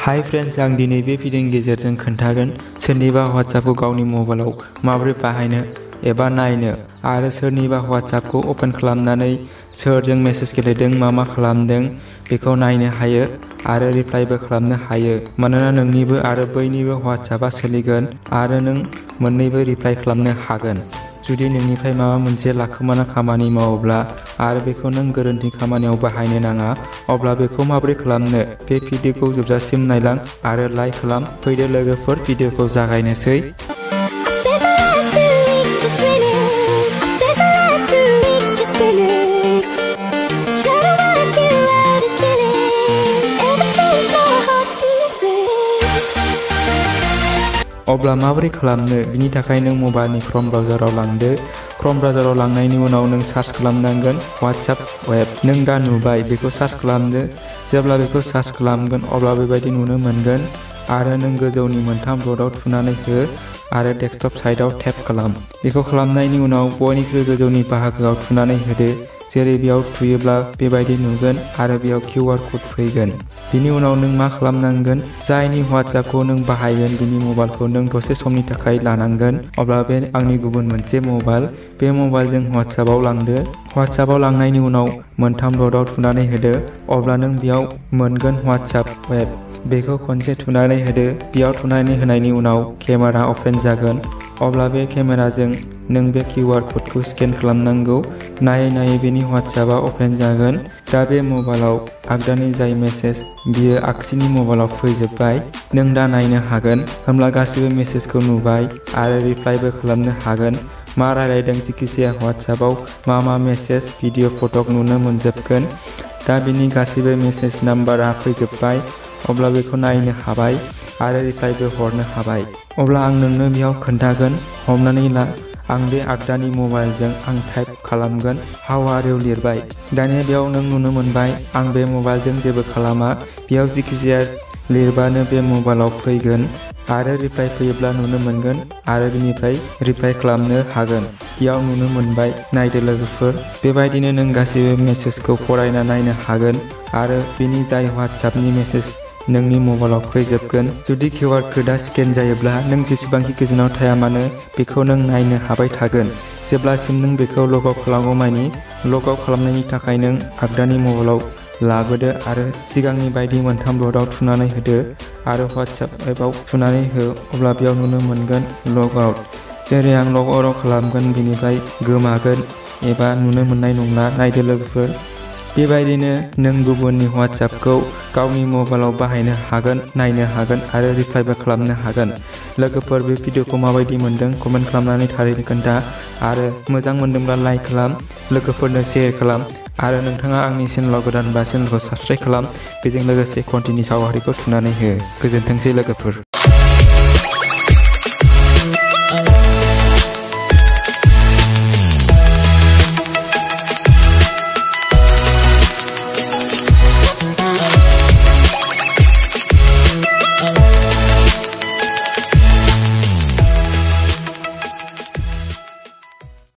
Hi friends, आं दिनै बे भिडियोनि गेजेरजों खोन्थागोन सोरनिबा WhatsAppखौ गावनि मबाइलाव माबोरै बाहायनो एबा नायनो आरो सोरनिबा WhatsAppखौ ओपन खालामनानै सोरजों मेसेज गेलेदों मा खालामदों बेखौ नायनो हायो आरो रिप्लाइबो खालामनो हायो। मानोना नोंनिबो आरो बैनिबो WhatsAppआ सोलिगोन आरो नों मोन्नैबो रिप्लाइ खालामनो हागोन। जुदि नोंनिफ्राय माबा मोनसे लाखोमाना खामानि मावोब्ला आरो बेखौ नों गोरोन्थि खामानियाव बाहायनो नाङा, अब्ला बेखौ माबोरै खालामनो बे भिडियोखौ जोबजासिम नायलां आरो लाइक खालाम। फैदो लोगोफोर, भिडियोखौ जागायनोसै। अब्ला माबोरै खालामनो बिनि थाखाय नों मबाइलनि क्रोम ब्राउजाराव लांदो। क्रोम ब्राउजाराव लांनायनि उनाव नों सार्च खालामनांगोन WhatsApp वेब। नों दा नुबाय, बेखौ सार्च खालामदो। जेब्ला बेखौ सार्च खालामगोन अब्ला बेबायदि नुनो मोनगोन आरो नों गोजौनि मोनथाम डटआव थुनानै हो आरो डेस्कटप साइडआव टेप खालाम। बेखौ खालामनायनि उनाव बयनिख्रुइ गोजौनि बाहागोआव थुनानै होदो। जेरै बेयाव थुयोब्ला बेबायदि नुगोन आरो बेयाव QR क'ड फैगोन। बिनि उनाव नों मा खालामनांगोन, जायनि WhatsAppखौ नों बाहायगोन बिनि मबाइलखौ नों दसे समनि थाखाय लानांगोन। अब्ला बे आंनि गुबुन मोनसे मबाइल, बे मबाइलजों WhatsAppआव लांदो। WhatsAppआव लांनायनि उनाव मोनथाम डटआव थुनानै होदो। अब्ला नों बेयाव मोनगोन WhatsApp वेब। बेखौ खनसे थुनानै होदो। बेयाव थुनानै होनायनि उनाव केमेरा अपेन जागोन। अब्ला बे केमेराजों नों बे QR क'डखौ स्केन खालामनांगौ। नायै बेनि WhatsAppआ अपेन जागोन। दा बे मबाइलाव आगदानि जाय मेसेज बियो आगसिनि मबाइलाव फैजोबबाय। नों दा नायनो हागोन। होमब्ला गासिबो मेसेजखौ नुबाय आरो रिप्लाइबो खालामनो हागोन। मा रायलायदों जिखिजाया WhatsAppआव मा मेसेज, भिडिअ, फटक नुनो मोनजोबगोन। दा बिनि गासैबो मेसेज नाम्बारा फैजोबबाय। अब्ला बेखौ नायनो हाबाय आरो रिप्लाइबो हरनो हाबाय। अब्ला आं नोंनो बेयाव खोन्थागोन। हमनानै ला, आं बे आगदानि मबाइलजों आं टाइप खालामगोन हाउ आर इउ लिरबाय। दानिया बेयाव नों नुनो मोनबाय आं बे मबाइलजों जेबो खालामा। बेयाव जिखिजाया लिरबानो बे मबाइलाव फैगोन आरो रिप्लाइ फैयोब्ला नुनो मोनगोन आरो बिनिफ्राय रिप्लाइ खालामनो हागोन। बेयाव नुनो मोनबाय। नायदो लोगोफोर, बेबायदिनो नों गासैबो मेसेजखौ फरायना नायनो हागोन आरो बिनि जाय WhatsAppनि मेसेज नोंनि मबाइलाव फैजोबगोन। जुदि QR क'डआ स्केन जायोब्ला नों जेसेबांखि गोजानाव थाया मानो बेखौ नों नायनो हाबाय थागोन जेब्लासिम नों बेखौ लग आउट खालामगौमानि। लग आउट खालामनायनि थाखाय नों आगदानि मबाइलाव लाबोदो आरो सिगांनि बायदि मोनथाम डटआव थुनानै होदो आरो WhatsApp एपआव थुनानै हो। अब्ला बेयाव नुनो मोनगोन लग आउट। जेरै आं लग आउट खालामगोन बिनिफ्राय गोमागोन एबा नुनो मोननाय नंला। नायदो लोगोफोर, बेबायदिनो नों गुबुननि WhatsAppखौ गावनि मबाइलाव बाहायनो हागोन, नायनो हागोन आरो रिप्लाइबो खालामनो हागोन। लोगोफोर, बे भिडिअखौ माबायदि मोन्दों कमेन्ट खालामनानै थारैनो खोन्था आरो मोजां मोन्दोंब्ला लाइक खालाम, लोगोफोरनो शेयार खालाम आरो नोंथाङा आंनि चेनेलाव गोदानबा चेनेलखौ साबस्क्राइब खालाम। बेजों लोगोसे कन्टिनिउ सावगारिखौ थुनानै हो। गोजोनथोंसै लोगोफोर।